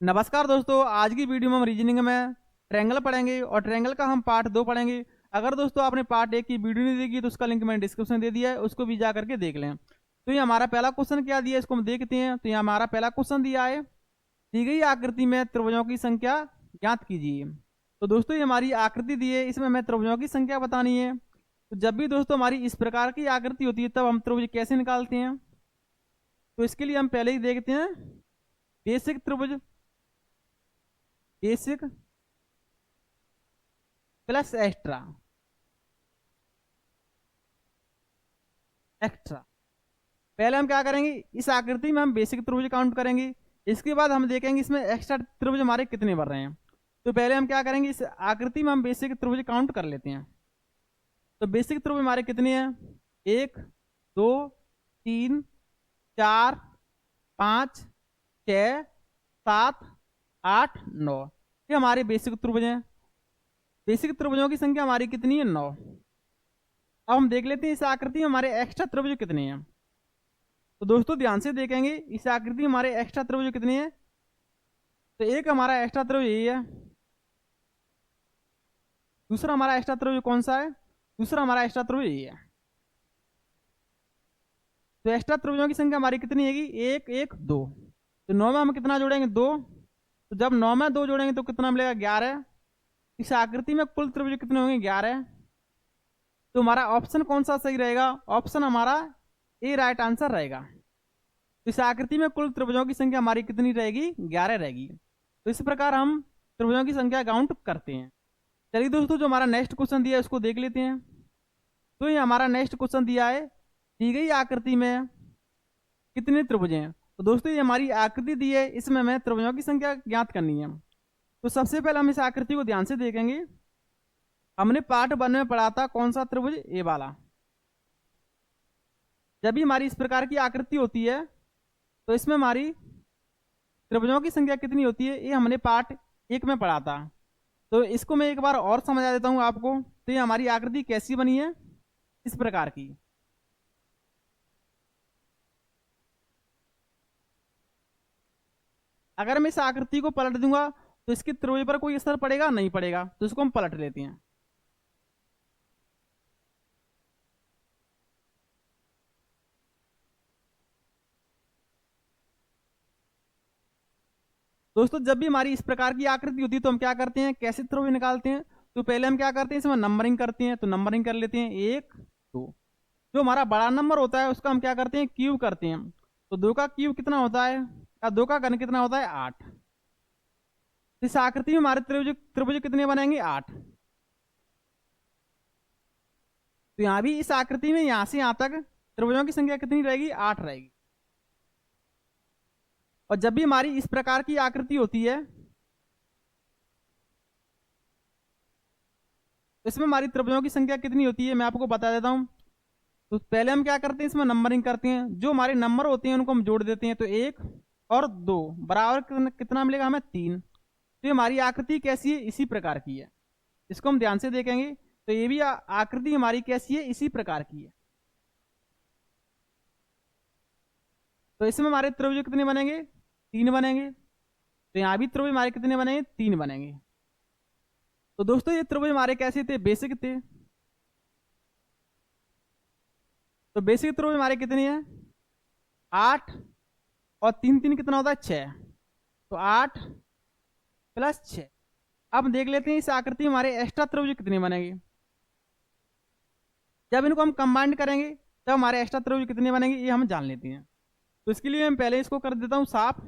नमस्कार दोस्तों, आज की वीडियो में हम रीजनिंग में ट्रायंगल पढ़ेंगे और ट्रायंगल का हम पार्ट 2 पढ़ेंगे। अगर दोस्तों आपने पार्ट 1 की वीडियो नहीं देखी तो उसका लिंक मैंने डिस्क्रिप्शन दे दिया है, उसको भी जा करके देख लें। तो ये हमारा पहला क्वेश्चन क्या दिया है इसको हम देखते हैं। तो ये हमारा पहला क्वेश्चन दिया है, दी गई आकृति में त्रिभुजों की संख्या ज्ञात कीजिए। तो दोस्तों ये हमारी आकृति दी है, इसमें हमें त्रिभुजों की संख्या बतानी है। तो जब भी दोस्तों हमारी इस प्रकार की आकृति होती है तब हम त्रिभुज कैसे निकालते हैं, तो इसके लिए हम पहले ही देखते हैं बेसिक त्रिभुज। Basic plus extra, extra. पहले हम क्या करेंगे, इस आकृति में हम बेसिक त्रिभुज काउंट करेंगे। इसके बाद हम देखेंगे इसमें एक्स्ट्रा त्रिभुज हमारे कितने बन रहे हैं। तो पहले हम क्या करेंगे, इस आकृति में हम बेसिक त्रिभुज काउंट कर लेते हैं। तो बेसिक त्रिभुज हमारे कितने हैं, 1 2 3 4 5 6 7 8 9, ये हमारे बेसिक त्रिभुज हैं। बेसिक त्रिभुजों की संख्या हमारी कितनी है, 9। अब हम देख लेते हैं इस आकृति में हमारे एक्स्ट्रा त्रिभुज कितने हैं। तो दोस्तों ध्यान से देखेंगे इस आकृति में हमारे एक्स्ट्रा त्रिभुज कितने हैं। तो एक हमारा एक्स्ट्रा त्रिभुज यही है। दूसरा हमारा एक्स्ट्रा त्रिभुज कौन सा है, दूसरा हमारा एक्स्ट्रा त्रिभुज यही है। तो एक्स्ट्रा त्रिभुजों की संख्या हमारी कितनी है, 1 1 2। तो 9 में हम कितना जोड़ेंगे, 2। तो जब 9 में 2 जोड़ेंगे तो कितना मिलेगा, 11। इस आकृति में कुल त्रिभुज कितने होंगे, 11। तो हमारा ऑप्शन कौन सा सही रहेगा, ऑप्शन हमारा ए राइट आंसर रहेगा। तो इस आकृति में कुल त्रिभुजों की संख्या हमारी कितनी रहेगी, 11 रहेगी। तो इस प्रकार हम त्रिभुजों की संख्या काउंट करते हैं। चलिए दोस्तों, जो हमारा नेक्स्ट क्वेश्चन दिया है उसको देख लेते हैं। तो ये हमारा नेक्स्ट क्वेश्चन दिया है, दी गई आकृति में कितने त्रिभुज हैं। तो दोस्तों ये हमारी आकृति दी है, इसमें हमें त्रिभुजों की संख्या ज्ञात करनी है। तो सबसे पहले हम इस आकृति को ध्यान से देखेंगे। हमने पार्ट 1 में पढ़ा था कौन सा त्रिभुज, ए वाला। जब भी हमारी इस प्रकार की आकृति होती है तो इसमें हमारी त्रिभुजों की संख्या कितनी होती है, ये हमने पार्ट 1 में पढ़ा था। तो इसको मैं एक बार और समझा देता हूं आपको। तो ये हमारी आकृति कैसी बनी है, इस प्रकार की। अगर मैं इस आकृति को पलट दूंगा तो इसकी त्रिभुज पर कोई असर पड़ेगा, नहीं पड़ेगा। तो इसको हम पलट लेते हैं। दोस्तों जब भी हमारी इस प्रकार की आकृति होती है तो हम क्या करते हैं, कैसे त्रिभुज निकालते हैं। तो पहले हम क्या करते हैं, इसमें नंबरिंग करते हैं। तो नंबरिंग कर लेते हैं 1 2। जो हमारा बड़ा नंबर होता है उसका हम क्या करते हैं, क्यूब करते हैं। तो 2 का क्यूब कितना होता है, या 2 का घन कितना होता है, 8। इस आकृति में हमारे त्रिभुज त्रिभुज कितने बनेंगे, 8। तो यहाँ भी इस आकृति में यहां से यहां तक त्रिभुजों की संख्या कितनी रहेगी, 8 रहेगी। और जब भी हमारी इस प्रकार की आकृति होती है तो इसमें हमारी त्रिभुजों की संख्या कितनी होती है, मैं आपको बता देता हूं। तो पहले हम क्या करते हैं, इसमें नंबरिंग करते हैं। जो हमारे नंबर होते हैं उनको हम जोड़ देते हैं। तो 1 और 2 बराबर कितना मिलेगा हमें, 3। तो ये हमारी आकृति कैसी है, इसी प्रकार की है। इसको हम ध्यान से देखेंगे तो ये भी आकृति हमारी कैसी है, इसी प्रकार की है। तो इसमें हमारे त्रिभुज कितने बनेंगे, 3 बनेंगे। तो यहाँ भी त्रिभुज हमारे कितने बनेंगे, 3 बनेंगे। तो दोस्तों ये त्रिभुज हमारे कैसे थे, बेसिक थे। तो बेसिक त्रिभुज हमारे कितने हैं, 8 और 3 3 कितना होता है, 6। तो 8 प्लस 6। अब देख लेते हैं इस आकृति में हमारे एक्स्ट्रा त्रिभुज कितने बनेंगे। जब इनको हम कंबाइंड करेंगे तब हमारे एक्स्ट्रा त्रिभुज कितने बनेंगे, ये हम जान लेते हैं। तो इसके लिए मैं पहले इसको कर देता हूं साफ।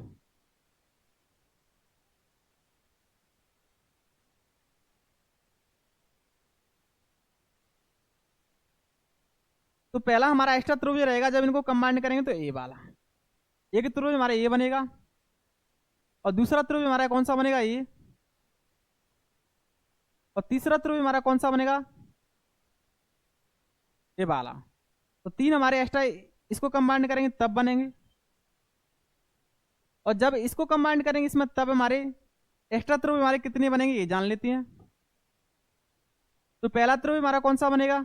तो पहला हमारा एक्स्ट्रा त्रिभुज रहेगा जब इनको कंबाइंड करेंगे तो ए वाला। एक त्रिभुज हमारा ये बनेगा और दूसरा त्रिभुज हमारा कौन सा बनेगा, ये। और तीसरा त्रिभुज हमारा कौन सा बनेगा, ये वाला। तो 3 हमारे एक्स्ट्रा इसको कंबाइंड करेंगे तब बनेंगे। और जब इसको कंबाइंड करेंगे इसमें तब हमारे एक्स्ट्रा त्रिभुज हमारे कितने बनेंगे, ये जान लेते हैं। तो पहला त्रिभुज हमारा कौन सा बनेगा,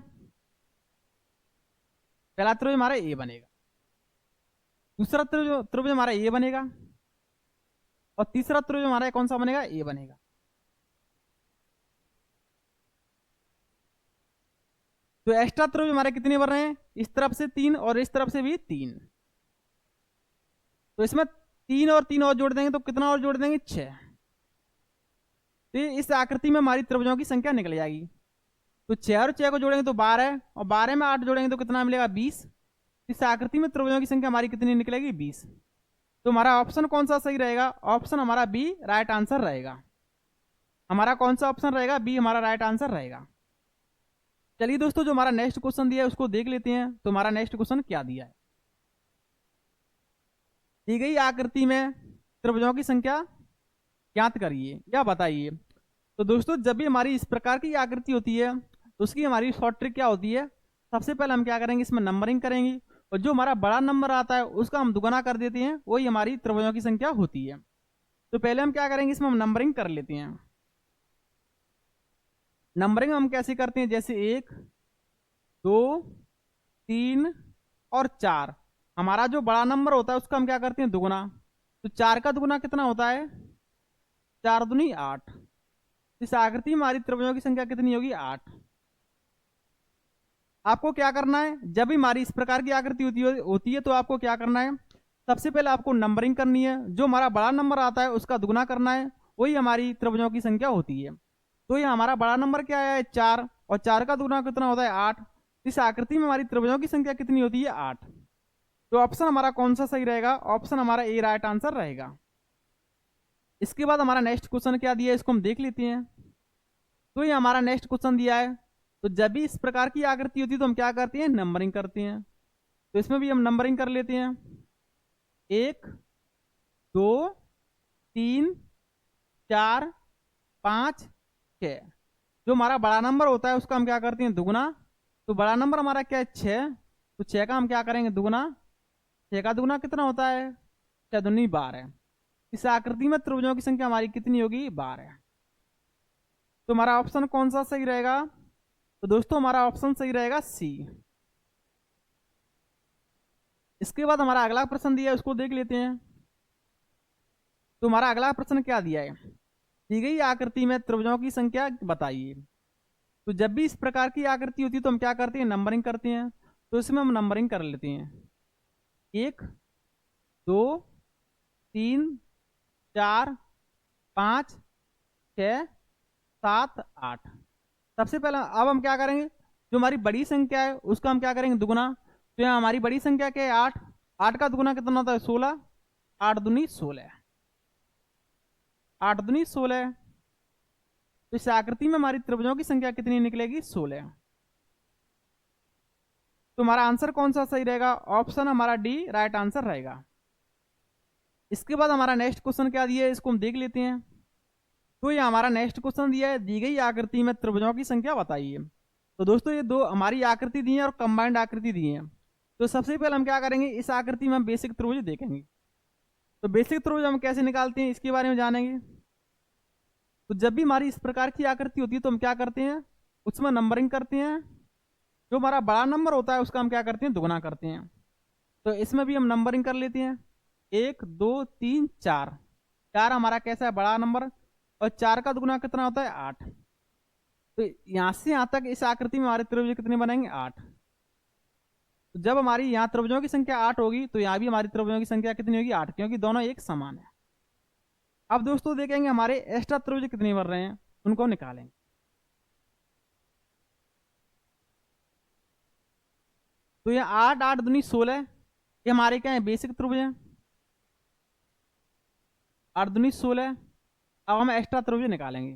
पहला त्रिभुज हमारा ए बनेगा। दूसरा त्रिभुज हमारा ए बनेगा। और तीसरा त्रिभुज हमारा कौन सा बनेगा, ए बनेगा। तो एक्स्ट्रा त्रिभुज हमारे कितने बन रहे हैं, इस तरफ से 3 और इस तरफ से भी 3। तो इसमें 3 और 3 और जोड़ देंगे तो कितना और जोड़ देंगे, 6। तो इस आकृति में हमारी त्रिभुजों की संख्या निकल जाएगी। तो 6 और 6 को जोड़ेंगे तो 12, और 12 में 8 जोड़ेंगे तो कितना मिलेगा, 20। इस आकृति में त्रिभुजों की संख्या हमारी कितनी निकलेगी, 20। तो हमारा ऑप्शन कौन सा सही रहेगा, ऑप्शन हमारा बी राइट आंसर रहेगा। हमारा कौन सा ऑप्शन रहेगा, बी हमारा राइट आंसर रहेगा। चलिए दोस्तों, जो हमारा नेक्स्ट क्वेश्चन दिया है उसको देख लेते हैं। तो हमारा नेक्स्ट क्वेश्चन क्या दिया है, दी गई आकृति में त्रिभुजों की संख्या ज्ञात करिए या बताइए। तो दोस्तों, जब भी हमारी इस प्रकार की आकृति होती है तो उसकी हमारी शॉर्ट ट्रिक क्या होती है, सबसे पहले हम क्या करेंगे, इसमें नंबरिंग करेंगे, और जो हमारा बड़ा नंबर आता है उसका हम दुगना कर देते हैं, वही हमारी त्रिभुजों की संख्या होती है। तो पहले हम क्या करेंगे, इसमें हम नंबरिंग कर लेते हैं। नंबरिंग हम कैसे करते हैं, जैसे 1 2 3 और 4। हमारा जो बड़ा नंबर होता है उसका हम क्या करते हैं, दुगना। तो 4 का दुगना कितना होता है, 4 दूनी 8। इस आकृति में हमारी त्रिभुजों की संख्या कितनी होगी, 8। आपको क्या करना है, जब भी हमारी इस प्रकार की आकृति होती है तो आपको क्या करना है, सबसे पहले आपको नंबरिंग करनी है। जो हमारा बड़ा नंबर आता है उसका दुगना करना है, वही हमारी त्रिभुजों की संख्या होती है। तो ये हमारा बड़ा नंबर क्या है, 4, और 4 का दुगना कितना होता है, 8। इस आकृति में हमारी त्रिभुजों की संख्या कितनी होती है, 8। तो ऑप्शन हमारा कौन सा सही रहेगा, ऑप्शन हमारा ए राइट आंसर रहेगा। इसके बाद हमारा नेक्स्ट क्वेश्चन क्या दिया है, इसको हम देख लेते हैं। तो ये हमारा नेक्स्ट क्वेश्चन दिया है। तो जब भी इस प्रकार की आकृति होती है तो हम क्या करते हैं, नंबरिंग करते हैं। तो इसमें भी हम नंबरिंग कर लेते हैं, 1 2 3 4 5 6। जो हमारा बड़ा नंबर होता है उसका हम क्या करते हैं, दुगना। तो बड़ा नंबर हमारा क्या है, 6। तो 6 का हम क्या करेंगे, दुगना। 6 का दुगना कितना होता है, 6 दूनी 12। इस आकृति में त्रिभुजों की संख्या हमारी कितनी होगी, 12। तो हमारा ऑप्शन कौन सा सही रहेगा, तो दोस्तों हमारा ऑप्शन सही रहेगा सी। इसके बाद हमारा अगला प्रश्न दिया है उसको देख लेते हैं। तो हमारा अगला प्रश्न क्या दिया है, दी गई आकृति में त्रिभुजों की संख्या बताइए। तो जब भी इस प्रकार की आकृति होती है तो हम क्या करते हैं, नंबरिंग करते हैं। तो इसमें हम नंबरिंग कर लेते हैं, 1 2 3 4 5 6 7 8। सबसे पहले अब हम क्या करेंगे, जो हमारी बड़ी संख्या है उसका हम क्या करेंगे, दुगना। तो यहाँ हमारी बड़ी संख्या क्या है, 8। 8 का दुगना कितना होता है, 16। 8 दूनी 16। 8 दूनी 16। तो इस आकृति में हमारी त्रिभुजों की संख्या कितनी निकलेगी, 16। तो हमारा आंसर कौन सा सही रहेगा, ऑप्शन हमारा डी राइट आंसर रहेगा। इसके बाद हमारा नेक्स्ट क्वेश्चन क्या दिया है, इसको हम देख लेते हैं। तो ये हमारा नेक्स्ट क्वेश्चन दिया है, दी गई आकृति में त्रिभुजों की संख्या बताइए। तो दोस्तों, ये दो हमारी आकृति दी है और कंबाइंड आकृति दी है। तो सबसे पहले हम क्या करेंगे, इस आकृति में हम बेसिक त्रिभुज देखेंगे। तो बेसिक त्रिभुज हम कैसे निकालते हैं, इसके बारे में जानेंगे। तो जब भी हमारी इस प्रकार की आकृति होती है तो हम क्या करते हैं, उसमें नंबरिंग करते हैं। जो हमारा बड़ा नंबर होता है उसका हम क्या करते हैं, दुगना करते हैं। तो इसमें भी हम नंबरिंग कर लेते हैं, 1 2 3 4। 4 हमारा कैसा है, बड़ा नंबर, और 4 का दुगना कितना होता है, 8। तो यहां से यहां तक इस आकृति में हमारे त्रिभुज कितने बनेंगे, 8। तो जब हमारी यहाँ त्रिभुजों की संख्या 8 होगी तो यहाँ भी हमारी त्रिभुजों की संख्या कितनी होगी, 8, क्योंकि दोनों एक समान है। अब दोस्तों देखेंगे हमारे एक्स्ट्रा त्रिभुज कितने बन रहे हैं, उनको निकालेंगे। तो ये 8 8 दूनी 16, ये हमारे क्या है, बेसिक त्रिभुज है। 8 दूनी 16। अब हम एक्स्ट्रा त्रिभुज निकालेंगे।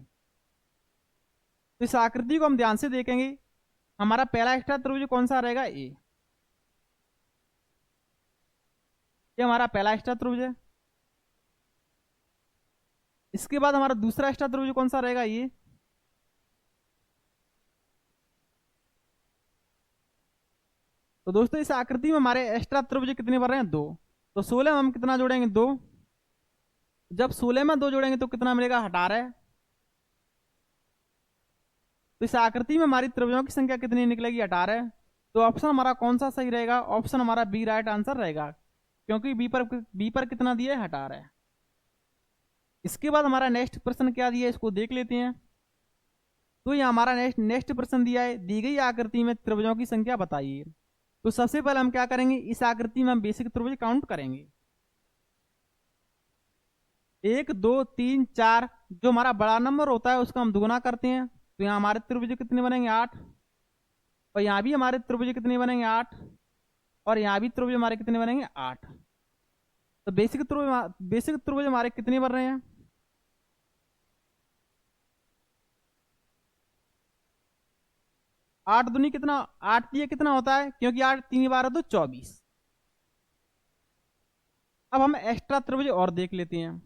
तो इस आकृति को हम ध्यान से देखेंगे, हमारा पहला एक्स्ट्रा त्रिभुज कौन सा रहेगा, ए। ये हमारा पहला एक्स्ट्रा त्रिभुज है। इसके बाद हमारा दूसरा एक्स्ट्रा त्रिभुज कौन सा रहेगा, ये। तो दोस्तों, इस आकृति में हमारे एक्स्ट्रा त्रिभुज कितने बन रहे हैं, 2। तो 16 में हम कितना जोड़ेंगे, 2। जब 16 में 2 जोड़ेंगे तो कितना मिलेगा, 18। तो इस आकृति में हमारी त्रिभुजों की संख्या कितनी निकलेगी, 18। तो ऑप्शन हमारा कौन सा सही रहेगा, ऑप्शन हमारा बी राइट आंसर रहेगा, क्योंकि बी पर कितना दिया है, 18। इसके बाद हमारा नेक्स्ट प्रश्न क्या दिया है इसको देख लेते हैं। तो यहाँ हमारा नेक्स्ट प्रश्न दिया है, दी गई आकृति में त्रिभुजों की संख्या बताइए। तो सबसे पहले हम क्या करेंगे, इस आकृति में हम बेसिक त्रिभुज काउंट करेंगे। 1 2 3 4, जो हमारा बड़ा नंबर होता है उसका हम दुगुना करते हैं, तो यहाँ हमारे त्रिभुज कितने बनेंगे 8, और यहाँ भी हमारे त्रिभुज कितने बनेंगे 8, और यहाँ भी त्रिभुज हमारे कितने बनेंगे 8। तो बेसिक त्रिभुज हमारे कितने बन रहे हैं, 8 दूनी कितना, 8 दिए कितना होता है, क्योंकि 8 3 12 तो 24। अब हम एक्स्ट्रा त्रिभुज और देख लेते हैं।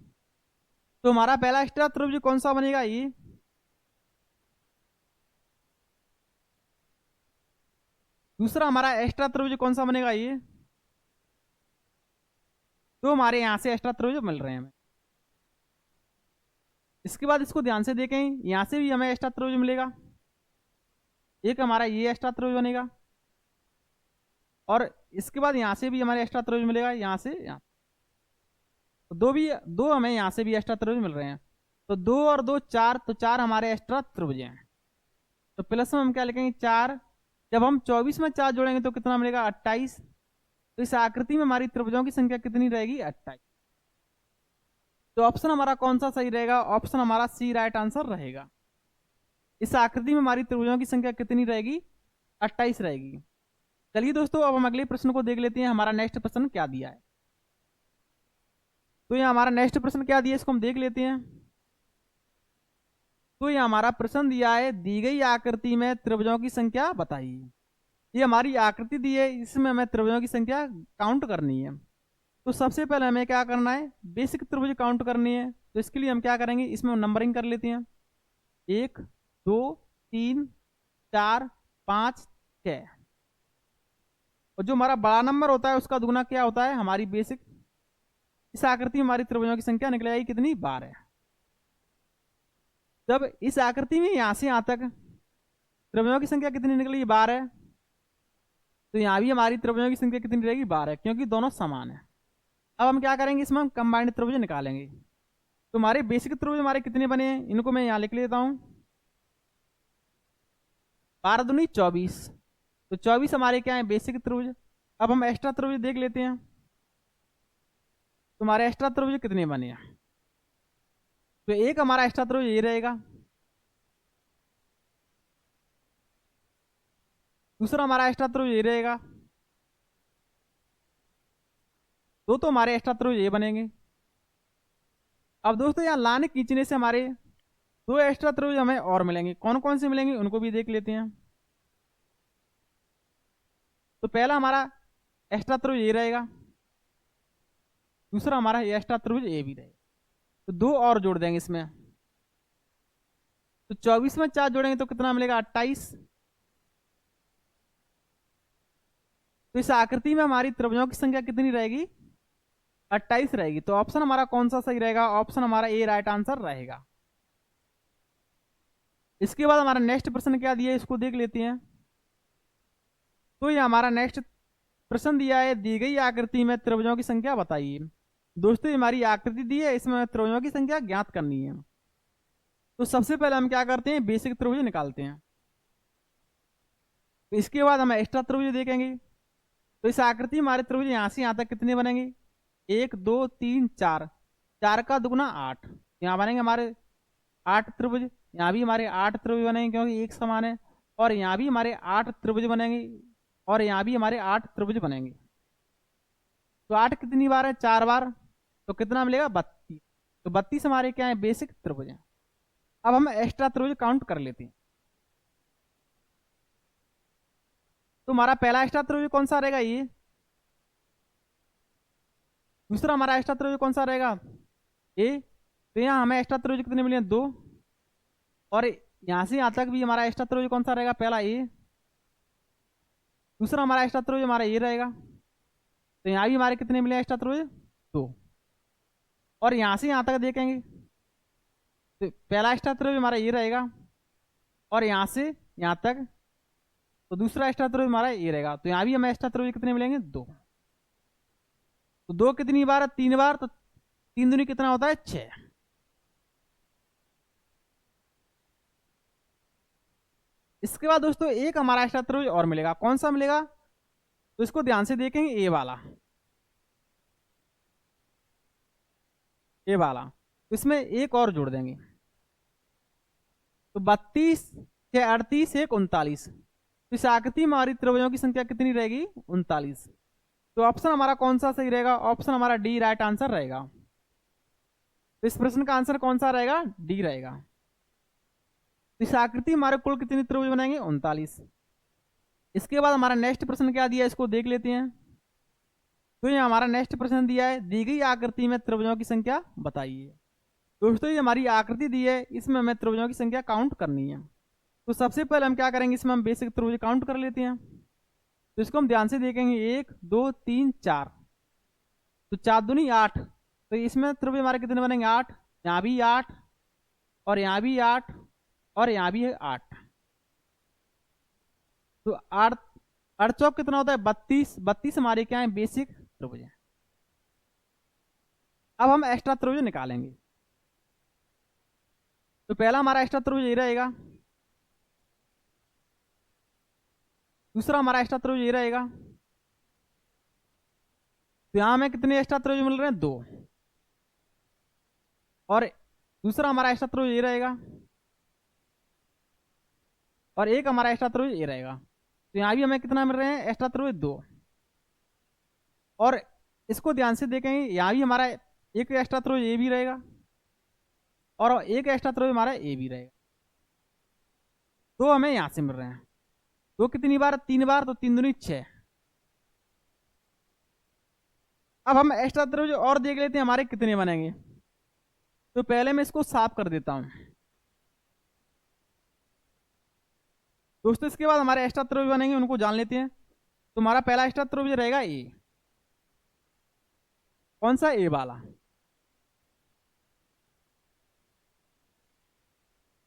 तो हमारा पहला एक्स्ट्रा त्रिभुज कौन सा बनेगा, ये दूसरा हमारा एक्स्ट्रा त्रिभुज कौन सा बनेगा, ये तो हमारे यहां से एक्स्ट्रा त्रिभुज मिल रहे हैं हमें। इसके बाद इसको ध्यान से देखें, यहां से भी हमें एक्स्ट्रा त्रिभुज मिलेगा, एक हमारा ये एक्स्ट्रा त्रिभुज बनेगा, और इसके बाद यहां से भी हमारे एक्स्ट्रा त्रिभुज मिलेगा, यहां से यहां तो दो हमें यहां से भी एक्स्ट्रा त्रिभुज मिल रहे हैं। तो 2 और 2 4, तो 4 हमारे एक्स्ट्रा त्रिभुज हैं। तो प्लस में हम क्या लिखेंगे 4, जब हम 24 में 4 जोड़ेंगे तो कितना मिलेगा 28। तो इस आकृति में हमारी त्रिभुजों की संख्या कितनी रहेगी 28। तो ऑप्शन हमारा कौन सा सही रहेगा, ऑप्शन हमारा सी राइट आंसर रहेगा। इस आकृति में हमारी त्रिभुजों की संख्या कितनी रहेगी 28 रहेगी। चलिए दोस्तों, अब हम अगले प्रश्न को देख लेते हैं, हमारा नेक्स्ट प्रश्न क्या दिया है। तो ये हमारा नेक्स्ट प्रश्न क्या दिया है इसको हम देख लेते हैं। तो ये हमारा प्रश्न दिया है, दी गई आकृति में त्रिभुजों की संख्या बताइए। ये हमारी आकृति दी है, इसमें हमें त्रिभुजों की संख्या काउंट करनी है। तो सबसे पहले हमें क्या करना है, बेसिक त्रिभुज काउंट करनी है। तो इसके लिए हम क्या करेंगे, इसमें नंबरिंग कर लेते हैं, 1 2 3 4 5 6, और जो हमारा बड़ा नंबर होता है उसका दुगुना क्या होता है हमारी बेसिक। इस आकृति में हमारी त्रिभुजों की संख्या निकल आएगी कितनी 12। जब इस आकृति में यहां से यहां तक त्रिभुजों की संख्या कितनी निकली 12, तो यहां भी हमारी त्रिभुजों की संख्या कितनी रहेगी 12, क्योंकि दोनों समान है। अब हम क्या करेंगे, इसमें हम कंबाइंड त्रिभुज निकालेंगे। तो हमारे बेसिक त्रिभुज हमारे कितने बने हैं, इनको मैं यहां लिख लेता हूं, 12 दूनी 24। तो 24 हमारे क्या है बेसिक त्रिभुज। अब हम एक्स्ट्रा त्रिभुज देख लेते हैं, तो हमारे एक्स्ट्रा त्रिभुज कितने बने हैं। तो एक हमारा एक्स्ट्रा त्रिभुज ये रहेगा, दूसरा हमारा एक्स्ट्रा त्रिभुज ये रहेगा, दो तो हमारे एक्स्ट्रा त्रिभुज ये बनेंगे। अब दोस्तों यहाँ लाइन खींचने से हमारे 2 एक्स्ट्रा त्रिभुज हमें और मिलेंगे, कौन कौन से मिलेंगे उनको भी देख लेते हैं। तो पहला हमारा एक्स्ट्रा त्रिभुज ये रहेगा, दूसरा हमारा एक्स्ट्रा त्रिभुज ये भी रहेगा, तो 2 और जोड़ देंगे इसमें। तो 24 में 4 जोड़ेंगे तो कितना मिलेगा 28। तो इस आकृति में हमारी त्रिभुजों की संख्या कितनी रहेगी 28 रहेगी। तो ऑप्शन हमारा कौन सा सही रहेगा, ऑप्शन हमारा ए राइट आंसर रहेगा। इसके बाद हमारा नेक्स्ट प्रश्न क्या दिया है इसको देख लेते हैं। तो ये हमारा नेक्स्ट प्रश्न दिया है, दी गई आकृति में त्रिभुजों की संख्या बताइए। दोस्तों हमारी आकृति दी है, इसमें त्रिभुजों की संख्या ज्ञात करनी है। तो सबसे पहले हम क्या करते हैं, बेसिक त्रिभुज निकालते हैं। तो इसके बाद हम एक्स्ट्रा त्रिभुज देखेंगे। तो इस आकृति में हमारे त्रिभुज यहां से यहां तक कितने बनेंगे, 1 2 3 4, 4 का दुगुना 8, यहाँ बनेंगे हमारे 8 त्रिभुज। यहाँ भी हमारे 8 त्रिभुज बनेंगे क्योंकि एक समान है, और यहाँ भी हमारे 8 त्रिभुज बनेंगे, और यहाँ भी हमारे 8 त्रिभुज बनेंगे। तो 8 कितनी बार है 4 बार, तो कितना मिलेगा 32। तो 32 हमारे क्या है बेसिक त्रिभुज हैं। अब हम एक्स्ट्रा त्रिभुज काउंट कर लेते हैं। तो हमारा पहला एक्स्ट्रा त्रिभुज कौन सा रहेगा ये, दूसरा हमारा एक्स्ट्रा त्रिभुज कौन सा रहेगा ए। तो यहाँ हमें एक्स्ट्रा त्रिभुज कितने मिले 2, और यहां से यहां तक भी हमारा एक्स्ट्रा त्रिभुज कौन सा रहेगा पहला ए, दूसरा हमारा एक्स्ट्रा त्रिभुज हमारा ये रहेगा। तो यहाँ भी हमारे कितने मिले एक्स्ट्रा त्रिभुज 2, और यहां से यहां तक देखेंगे तो पहला एक्स्ट्रा त्रिभुज हमारा ये रहेगा, और यहां से यहां तक तो दूसरा एक्स्ट्रा त्रिभुज हमारा ये रहेगा। तो यहाँ भी हमें एक्स्ट्रा त्रिभुज कितने मिलेंगे 2। तो 2 कितनी बार है 3 बार, तो 3 दूनी कितना होता है 6। इसके बाद दोस्तों एक हमारा एक्स्ट्रा त्रिभुज और मिलेगा, कौन सा मिलेगा, तो इसको ध्यान से देखेंगे, ए वाला, ए वाला, तो इसमें एक और जोड़ देंगे, तो 32 6 38 1 39, तो इस आकृति में हमारी त्रिभुजों की संख्या कितनी रहेगी, 39। तो ऑप्शन हमारा कौन सा सही रहेगा, ऑप्शन हमारा डी राइट आंसर रहेगा। तो इस प्रश्न का आंसर कौन सा रहेगा, डी रहेगा। तो इस आकृति हमारे कुल कितनी त्रिभुज बनाएंगे, 39। इसके बाद हमारा नेक्स्ट प्रश्न क्या दिया है, इसको देख लेते हैं। तो ये हमारा नेक्स्ट प्रश्न दिया है, दी गई आकृति में त्रिभुजों की संख्या बताइए। दोस्तों ये हमारी आकृति दी है, इसमें हमें त्रिभुजों की संख्या काउंट करनी है। तो सबसे पहले हम क्या करेंगे, इसमें हम बेसिक त्रिभुज काउंट कर लेते हैं। तो इसको हम ध्यान से देखेंगे, 1 2 3 4, तो 4 दूनी 8, तो इसमें त्रिभुज हमारे कितने बनेंगे, 8, यहाँ भी 8, और यहाँ भी 8, और यहाँ भी है 8, तो 8 8 चौक कितना होता है, 32, 32 हमारे क्या है, बेसिक त्रिभुज है। अब हम एक्स्ट्रा त्रिभुज निकालेंगे। तो पहला हमारा एक्स्ट्रा त्रिभुज ये रहेगा, दूसरा हमारा एक्स्ट्रा त्रिभुज ये रहेगा। तो यहां हमें कितने एक्स्ट्रा त्रिभुज मिल रहे हैं, 2, और दूसरा हमारा एक्स्ट्रा त्रिभुज ये रहेगा, और एक हमारा एक्स्ट्रा त्रिभुज ये रहेगा। तो यहाँ भी हमें कितना मिल रहे हैं, एक्स्ट्रा त्रिभुज 2, और इसको ध्यान से देखेंगे, यहाँ भी हमारा एक एक्स्ट्रा त्रिभुज ये भी रहेगा, और एक एक्स्ट्रा त्रिभुज हमारा ये भी रहेगा। दो हमें यहां से मिल रहे हैं, दो कितनी बार, 3 बार, तो 3 दूनी 6। अब हम एक्स्ट्रा त्रिभुज और देख लेते हैं हमारे कितने बनेंगे। तो पहले मैं इसको साफ कर देता हूं दोस्तों। इसके बाद हमारे एक्स्ट्रा त्रिभुज बनेंगे, उनको जान लेते हैं। तो हमारा पहला एक्स्ट्रा त्रिभुज रहेगा ए, कौन सा, ए वाला।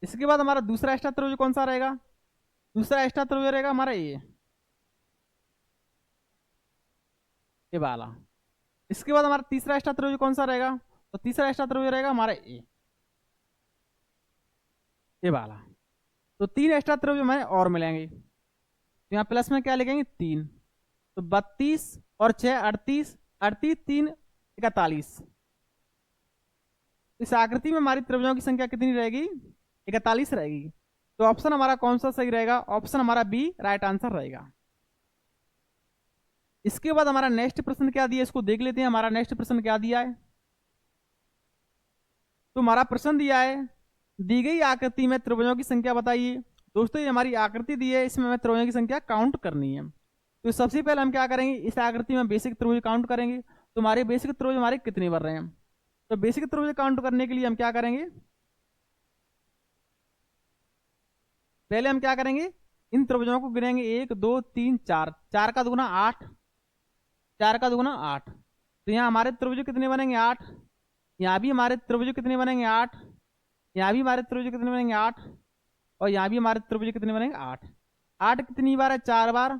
इसके बाद हमारा दूसरा एक्स्ट्रा त्रिभुज कौन सा रहेगा, दूसरा एक्स्ट्रा त्रिभुज रहेगा हमारा ए वाला। इसके बाद हमारा तीसरा एक्स्ट्रा त्रिभुज कौन सा रहेगा, तो तीसरा एक्स्ट्रा त्रिभुज रहेगा हमारा ए वाला। तो 3 एक्स्ट्रा त्रिभुज हमें और मिलेंगे, तो यहाँ प्लस में क्या लिखेंगे, 3, तो 32 और 6 38, 38 3 41। इस आकृति में हमारी त्रिभुजों की संख्या कितनी रहेगी, 41 रहेगी। तो ऑप्शन हमारा कौन सा सही रहेगा, ऑप्शन हमारा बी राइट आंसर रहेगा। इसके बाद हमारा नेक्स्ट प्रश्न क्या दिया, इसको देख लेते हैं। हमारा नेक्स्ट प्रश्न क्या दिया है, तो हमारा प्रश्न दिया है, दी गई आकृति में त्रिभुजों की संख्या बताइए। दोस्तों ये हमारी आकृति दी है, इसमें हमें त्रिभुजों की संख्या काउंट करनी है। तो सबसे पहले हम क्या करेंगे, इस आकृति में बेसिक त्रिभुज काउंट करेंगे। तो हमारे बेसिक त्रिभुज हमारे कितने बन रहे हैं, तो बेसिक त्रिभुज काउंट करने के लिए हम क्या करेंगे, पहले हम क्या करेंगे, इन त्रिभुजों को गिनेंगे, 1 2 3 4, 4 का दुगुना 8, 4 का दुगुना 8। तो यहाँ हमारे त्रिभुज कितने बनेंगे, 8, यहाँ भी हमारे त्रिभुज कितने बनेंगे, 8, यहाँ भी हमारे त्रिभुज कितने बनेंगे, 8, और यहाँ भी हमारे त्रिभुज कितने बनेंगे, 8। 8 कितनी बार है, 4 बार,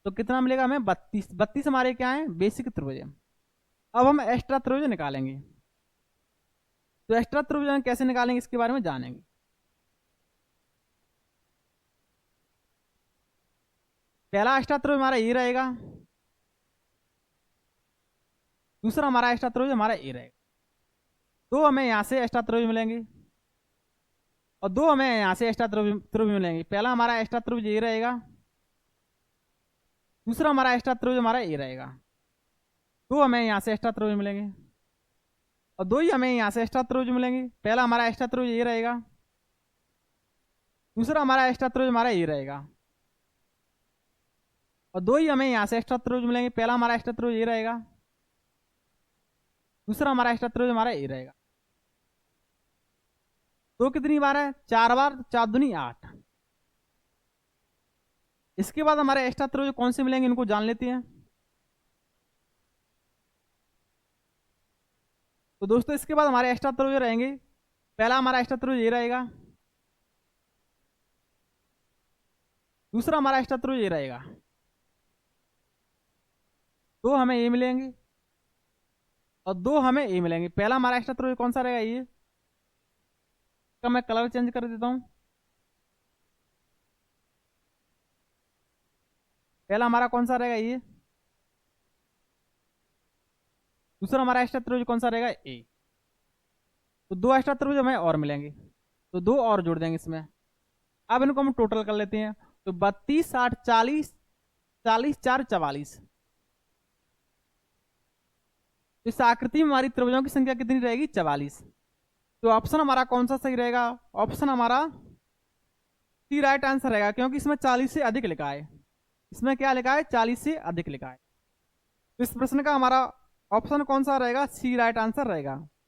तो कितना मिलेगा हमें, 32। 32 हमारे क्या है, बेसिक त्रिभुज है। अब हम एक्स्ट्रा त्रिभुज निकालेंगे। तो एक्स्ट्रा त्रिभुज हम कैसे निकालेंगे, इसके बारे में जानेंगे। पहला एक्स्ट्रा त्रिभुज हमारा ये रहेगा, दूसरा हमारा एक्स्ट्रा त्रिभुज हमारा ये रहेगा। दो हमें यहाँ से एक्स्ट्रा त्रिभुज मिलेंगे, और दो हमें यहाँ से एक्स्ट्रा त्रिभुज मिलेंगे। पहला हमारा एक्स्ट्रा त्रिभुज ये रहेगा, दूसरा हमारा एक्स्ट्रा त्रिभुज हमारा ये रहेगा। दो हमें यहाँ से एक्स्ट्रा त्रिभुज मिलेंगे, और दो ही हमें यहाँ से एक्स्ट्रा त्रिभुज मिलेंगे। पहला हमारा एक्स्ट्रा त्रिभुज ये रहेगा, दूसरा हमारा एक्स्ट्रा त्रिभुज हमारा ये रहेगा, और दो ही हमें यहाँ से एक्स्ट्रा त्रिभुज मिलेंगे। पहला हमारा एक्स्ट्रा त्रिभुज ये रहेगा, दूसरा हमारा एक्स्ट्रा त्रिभुज हमारा ये रहेगा। दो कितनी बार है, 4 बार, 4 दूनी 8। इसके बाद हमारे एक्स्ट्रा त्रिभुज कौन से मिलेंगे, इनको जान लेते हैं। तो दोस्तों इसके बाद हमारे एक्स्ट्रा त्रिभुज रहेंगे, पहला हमारा एक्स्ट्रा त्रिभुज ये रहेगा, दूसरा हमारा एक्स्ट्रा त्रिभुज ये रहेगा। दो हमें ये मिलेंगे, और दो हमें ये मिलेंगे। पहला हमारा एक्स्ट्रा त्रिभुज कौन सा रहेगा, ये, का मैं कलर चेंज कर देता हूं। पहला हमारा कौन सा रहेगा, ये। दूसरा हमारा एक्स्ट्रा त्रिभुज कौन सा रहेगा, ए। तो दो एक्स्ट्रा त्रिभुज हमें और मिलेंगे, तो दो और जोड़ देंगे इसमें। अब इनको हम टोटल कर लेते हैं। तो 32, 60, 40, 40, 4, 44। तो इस आकृति में हमारी त्रिभुजों की संख्या कितनी रहेगी, 44। तो ऑप्शन हमारा कौन सा सही रहेगा, ऑप्शन हमारा सी राइट आंसर रहेगा, क्योंकि इसमें 40 से अधिक लिखा है। इसमें क्या लिखा है, 40 से अधिक लिखा है। तो इस प्रश्न का हमारा ऑप्शन कौन सा रहेगा, सी राइट आंसर रहेगा।